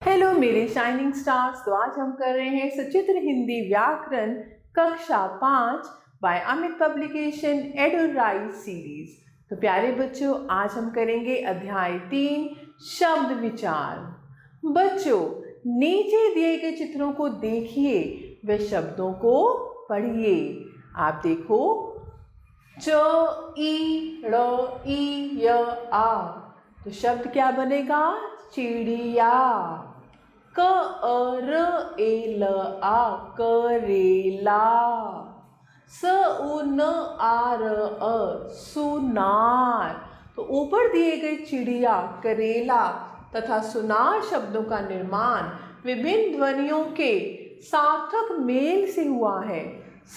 Hello मेरे shining stars. तो आज हम कर रहे हैं सचित्र हिंदी व्याकरण कक्षा 5 बाय अमित पब्लिकेशन एडोराइज सीरीज। तो प्यारे बच्चों, आज हम करेंगे अध्याय 3 शब्द विचार। बच्चों, नीचे दिए गए चित्रों को देखिए, वे शब्दों को पढ़िए। आप देखो, च ई ड़ ई य आ, तो शब्द क्या बनेगा? चिड़िया। क र ए ल आ, करेला। स उ न आ र अ, सुनार। तो ऊपर दिए गए चिड़िया, करेला तथा सुनार शब्दों का निर्माण विभिन्न ध्वनियों के सार्थक मेल से हुआ है।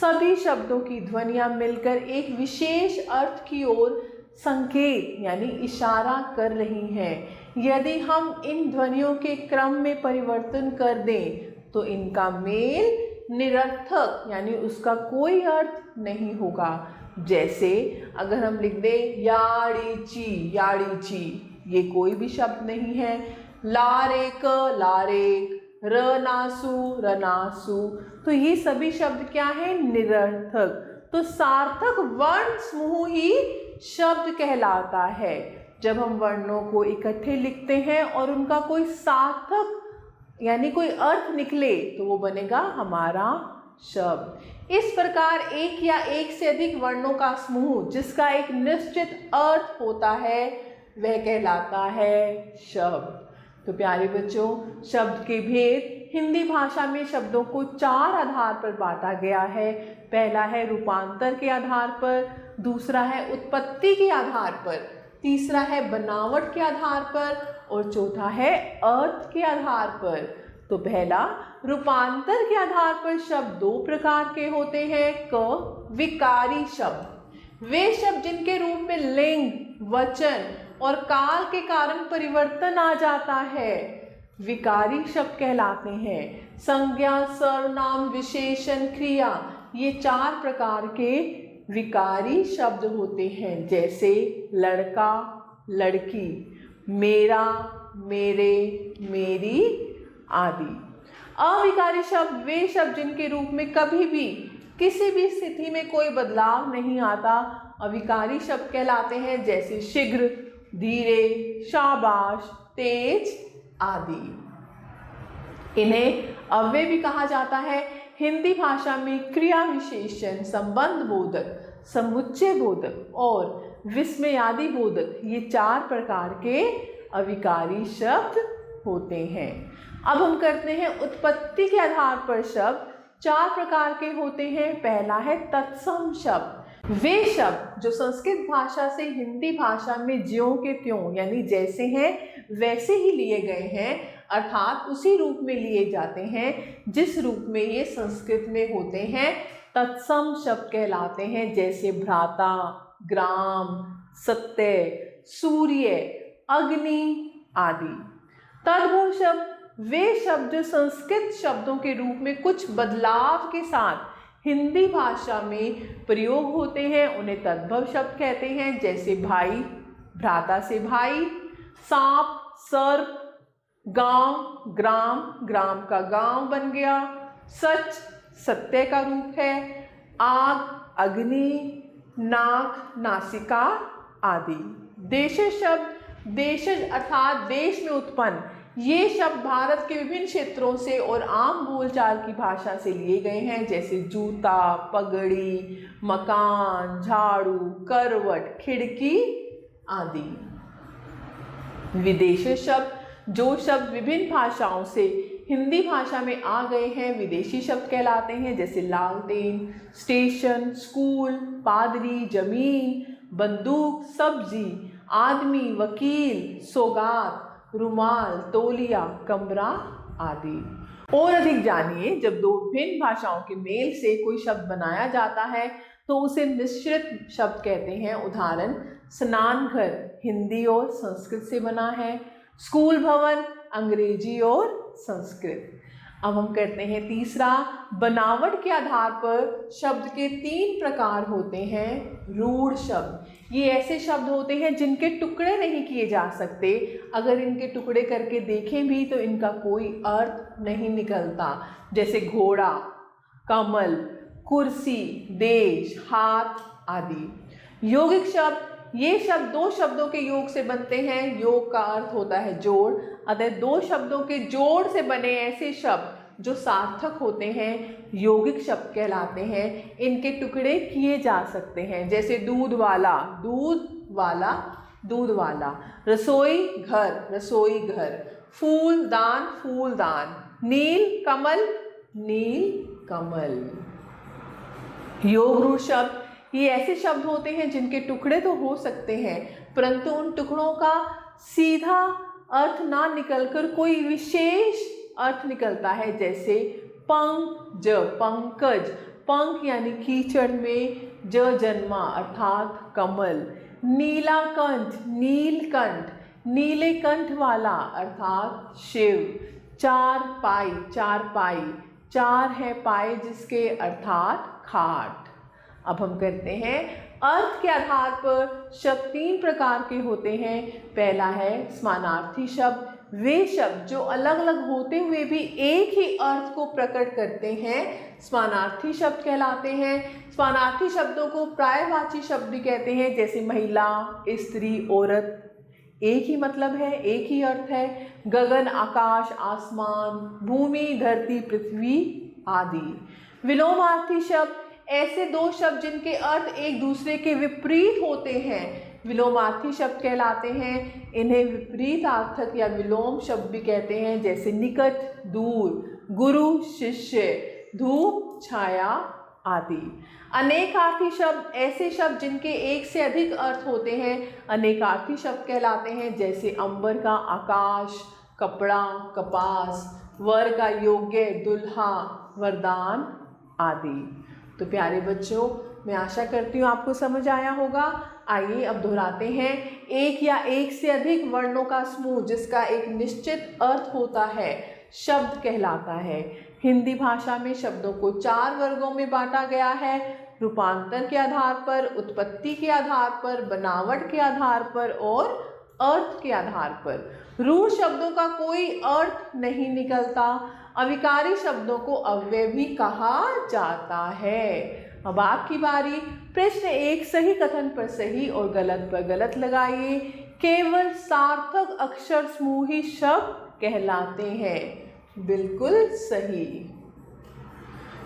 सभी शब्दों की ध्वनियां मिलकर एक विशेष अर्थ की ओर संकेत यानी इशारा कर रही हैं। यदि हम इन ध्वनियों के क्रम में परिवर्तन कर दें तो इनका मेल निरर्थक यानी उसका कोई अर्थ नहीं होगा। जैसे अगर हम लिख दें याड़ीची, याड़ीची, ये कोई भी शब्द नहीं है। लारेक, लारेक, रनासु, रनासु, तो ये सभी शब्द क्या है? निरर्थक। तो सार्थक वर्ण समूह ही शब्द कहलाता है। जब हम वर्णों को इकट्ठे लिखते हैं और उनका कोई सार्थक यानी कोई अर्थ निकले तो वो बनेगा हमारा शब्द। इस प्रकार एक या एक से अधिक वर्णों का समूह जिसका एक निश्चित अर्थ होता है वह कहलाता है शब्द। तो प्यारे बच्चों, शब्द के भेद। हिंदी भाषा में शब्दों को 4 आधार पर बांटा गया है। पहला है रूपांतर के आधार पर, दूसरा है उत्पत्ति के आधार पर, तीसरा है बनावट के आधार पर और चौथा है अर्थ के आधार पर। तो पहला, रूपांतर के आधार पर शब्द 2 प्रकार के होते हैं। क विकारी शब्द, वे शब्द जिनके रूप में लिंग, वचन और काल के कारण परिवर्तन आ जाता है, विकारी शब्द कहलाते हैं। संज्ञा, सर्वनाम, विशेषण, क्रिया, ये 4 प्रकार के विकारी शब्द होते हैं। जैसे लड़का, लड़की, मेरा, मेरे, मेरी आदि। अविकारी शब्द वे शब्द जिनके रूप में कभी भी किसी भी स्थिति में कोई बदलाव नहीं आता, अविकारी शब्द कहलाते हैं। जैसे शीघ्र, धीरे, शाबाश, तेज आदि। इन्हें अव्यय भी कहा जाता है। हिंदी भाषा में क्रिया विशेषण, संबंध बोधक, समुच्चय बोधक और विस्मयादि बोधक, ये 4 प्रकार के अविकारी शब्द होते हैं। अब हम करते हैं उत्पत्ति के आधार पर शब्द। 4 प्रकार के होते हैं। पहला है तत्सम शब्द, वे शब्द जो संस्कृत भाषा से हिंदी भाषा में ज्यों के त्यों यानी जैसे हैं वैसे ही लिए गए हैं, अर्थात उसी रूप में लिए जाते हैं जिस रूप में ये संस्कृत में होते हैं, तत्सम शब्द कहलाते हैं। जैसे भ्राता, ग्राम, सत्य, सूर्य, अग्नि आदि। तद्भव शब्द वे शब्द जो संस्कृत शब्दों के रूप में कुछ बदलाव के साथ हिंदी भाषा में प्रयोग होते हैं, उन्हें तद्भव शब्द कहते हैं। जैसे भाई, भ्राता से भाई, सांप, सर्प, गांव, ग्राम, ग्राम का गांव बन गया, सच, सत्य का रूप है, आग, अग्नि, नाक, नासिका आदि। देशज शब्द, देशज अर्थात देश में उत्पन्न, ये शब्द भारत के विभिन्न क्षेत्रों से और आम बोलचाल की भाषा से लिए गए हैं। जैसे जूता, पगड़ी, मकान, झाड़ू, करवट, खिड़की आदि। विदेशी शब्द जो शब्द विभिन्न भाषाओं से हिंदी भाषा में आ गए हैं विदेशी शब्द कहलाते हैं। जैसे लालटेन, स्टेशन, स्कूल, पादरी, जमीन, बंदूक, सब्जी, आदमी, वकील, सौगात, रुमाल, तौलिया, कमरा आदि। और अधिक जानिए, जब 2 भिन्न भाषाओं के मेल से कोई शब्द बनाया जाता है तो उसे मिश्रित शब्द कहते हैं। उदाहरण, स्नानघर हिंदी और संस्कृत से बना है, स्कूल भवन अंग्रेजी और संस्कृत। अब हम करते हैं तीसरा, बनावट के आधार पर शब्द के 3 प्रकार होते हैं। रूढ़ शब्द, ये ऐसे शब्द होते हैं जिनके टुकड़े नहीं किए जा सकते, अगर इनके टुकड़े करके देखें भी तो इनका कोई अर्थ नहीं निकलता, जैसे घोड़ा, कमल, कुर्सी, देश, हाथ आदि। यौगिक शब्द, ये शब्द 2 शब्दों के योग से बनते हैं। योग का अर्थ होता है जोड़, अतः 2 शब्दों के जोड़ से बने ऐसे शब्द जो सार्थक होते हैं यौगिक शब्द कहलाते हैं। इनके टुकड़े किए जा सकते हैं, जैसे दूध वाला, दूध वाला, दूध वाला, रसोई घर, रसोई घर, फूलदान, फूलदान, नील कमल, नील कमल। योग रूढ़ शब्द, ये ऐसे शब्द होते हैं जिनके टुकड़े तो हो सकते हैं परंतु उन टुकड़ों का सीधा अर्थ ना निकलकर कोई विशेष अर्थ निकलता है, जैसे पंकज, पंकज, पंख यानी कीचड़ में ज जन्मा अर्थात कमल, नीलाकंठ, नीलकंठ, नीले कंठ वाला अर्थात शिव, चारपाई, चारपाई, 4 है पाए जिसके अर्थात खाट। अब हम करते हैं अर्थ के आधार पर शब्द 3 प्रकार के होते हैं। पहला है समानार्थी शब्द, वे शब्द जो अलग अलग होते हुए भी एक ही अर्थ को प्रकट करते हैं समानार्थी शब्द कहलाते हैं। समानार्थी शब्दों को पर्यायवाची शब्द भी कहते हैं, जैसे महिला, स्त्री, औरत, एक ही मतलब है, एक ही अर्थ है। गगन, आकाश, आसमान, भूमि, धरती, पृथ्वी आदि। विलोमार्थी शब्द, ऐसे 2 शब्द जिनके अर्थ एक दूसरे के विपरीत होते हैं विलोमार्थी शब्द कहलाते हैं। इन्हें विपरीतार्थक या विलोम शब्द भी कहते हैं, जैसे निकट, दूर, गुरु, शिष्य, धूप, छाया आदि। अनेकार्थी शब्द, ऐसे शब्द जिनके एक से अधिक अर्थ होते हैं अनेकार्थी शब्द कहलाते हैं, जैसे अंबर का आकाश, कपड़ा, कपास, वर का योग्य, दुल्हा, वरदान आदि। तो प्यारे बच्चों, मैं आशा करती हूँ आपको समझ आया होगा। आइए अब दोहराते हैं। एक या एक से अधिक वर्णों का समूह जिसका एक निश्चित अर्थ होता है शब्द कहलाता है। हिंदी भाषा में शब्दों को 4 वर्गों में बांटा गया है, रूपांतर के आधार पर, उत्पत्ति के आधार पर, बनावट के आधार पर और अर्थ के आधार पर। रूढ़ शब्दों का कोई अर्थ नहीं निकलता। अविकारी शब्दों को अव्यय भी कहा जाता है। अब आपकी बारी। प्रश्न 1, सही कथन पर सही और गलत पर गलत लगाइए। केवल सार्थक अक्षर समूह ही शब्द कहलाते हैं। बिल्कुल सही।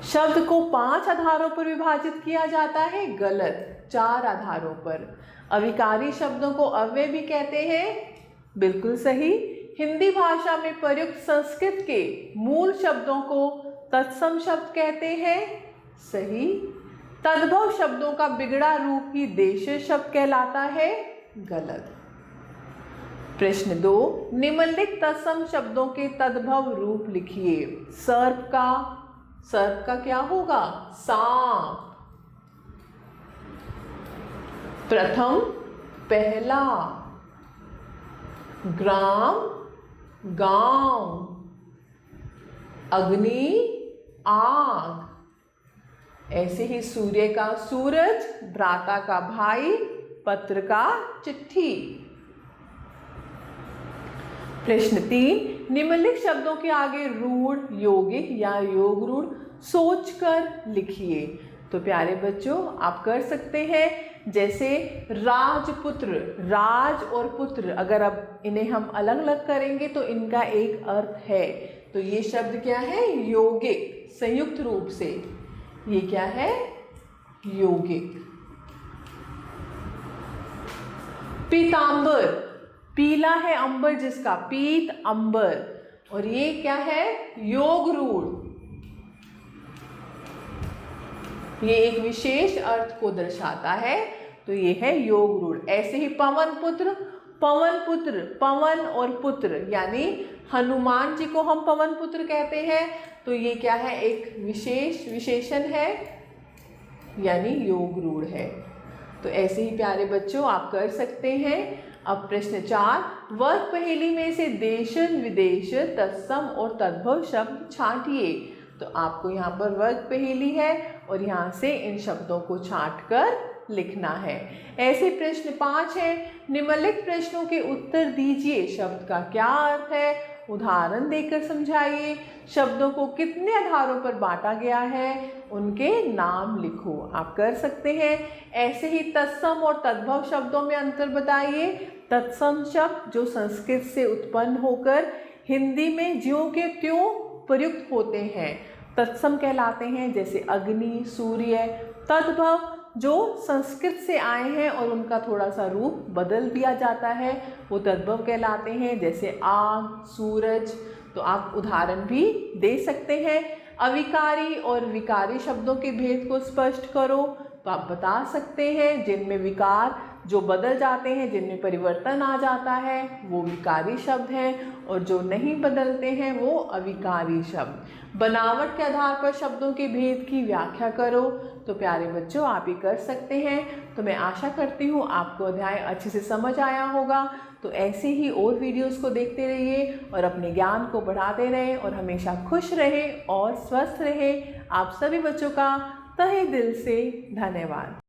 शब्द को 5 आधारों पर विभाजित किया जाता है। गलत, 4 आधारों पर। अविकारी शब्दों को अव्यय भी कहते हैं। बिल्कुल सही। हिंदी भाषा में प्रयुक्त संस्कृत के मूल शब्दों को तत्सम शब्द कहते हैं। सही। तद्भव शब्दों का बिगड़ा रूप ही देशीय शब्द कहलाता है। गलत। प्रश्न 2, निम्नलिखित तत्सम शब्दों के तद्भव रूप लिखिए। सर्प का क्या होगा? सांप। प्रथम, पहला। ग्राम, गांव। अग्नि, आग। ऐसे ही सूर्य का सूरज, भ्राता का भाई, पत्र का चिट्ठी। प्रश्न 3, निम्नलिखित शब्दों के आगे रूढ़, यौगिक या योग रूढ़ सोचकर लिखिए। तो प्यारे बच्चों, आप कर सकते हैं, जैसे राजपुत्र, राज और पुत्र, अगर अब इन्हें हम अलग अलग करेंगे तो इनका एक अर्थ है। तो ये शब्द क्या है? यौगिक, संयुक्त रूप से ये क्या है? यौगिक। पीतांबर, पीला है अंबर जिसका, पीत अंबर। और ये क्या है? योग रूढ़। ये एक विशेष अर्थ को दर्शाता है, तो ये है योग रूढ़। ऐसे ही पवन पुत्र, पवन पुत्र, पवन और पुत्र, यानी हनुमान जी को हम पवन पुत्र कहते हैं, तो ये क्या है? एक विशेष विशेषण है, यानी योग रूढ़ है। तो ऐसे ही प्यारे बच्चों आप कर सकते हैं। अब प्रश्न 4, वर्ग पहेली में से देशन, विदेश, तत्सम और तद्भव शब्द छांटिए। तो आपको यहाँ पर वर्ग पहेली है और यहाँ से इन शब्दों को छांट कर लिखना है। ऐसे प्रश्न 5 है, निम्नलिखित प्रश्नों के उत्तर दीजिए। शब्द का क्या अर्थ है, उदाहरण देकर समझाइए। शब्दों को कितने आधारों पर बांटा गया है, उनके नाम लिखो। आप कर सकते हैं। ऐसे ही तत्सम और तद्भव शब्दों में अंतर बताइए। तत्सम शब्द जो संस्कृत से उत्पन्न होकर हिंदी में ज्यों के त्यों प्रयुक्त होते हैं, तत्सम कहलाते हैं, जैसे अग्नि, सूर्य। तद्भव जो संस्कृत से आए हैं और उनका थोड़ा सा रूप बदल दिया जाता है, वो तद्भव कहलाते हैं, जैसे आग, सूरज। तो आप उदाहरण भी दे सकते हैं। अविकारी और विकारी शब्दों के भेद को स्पष्ट करो। तो आप बता सकते हैं, जिनमें विकार जो बदल जाते हैं, जिनमें परिवर्तन आ जाता है, वो विकारी शब्द हैं, और जो नहीं बदलते हैं वो अविकारी शब्द। बनावट के आधार पर शब्दों के भेद की व्याख्या करो। तो प्यारे बच्चों, आप ये कर सकते हैं। तो मैं आशा करती हूँ आपको अध्याय अच्छे से समझ आया होगा। तो ऐसे ही और वीडियोस को देखते रहिए और अपने ज्ञान को बढ़ाते रहें और हमेशा खुश रहें और स्वस्थ रहें। आप सभी बच्चों का तहे दिल से धन्यवाद।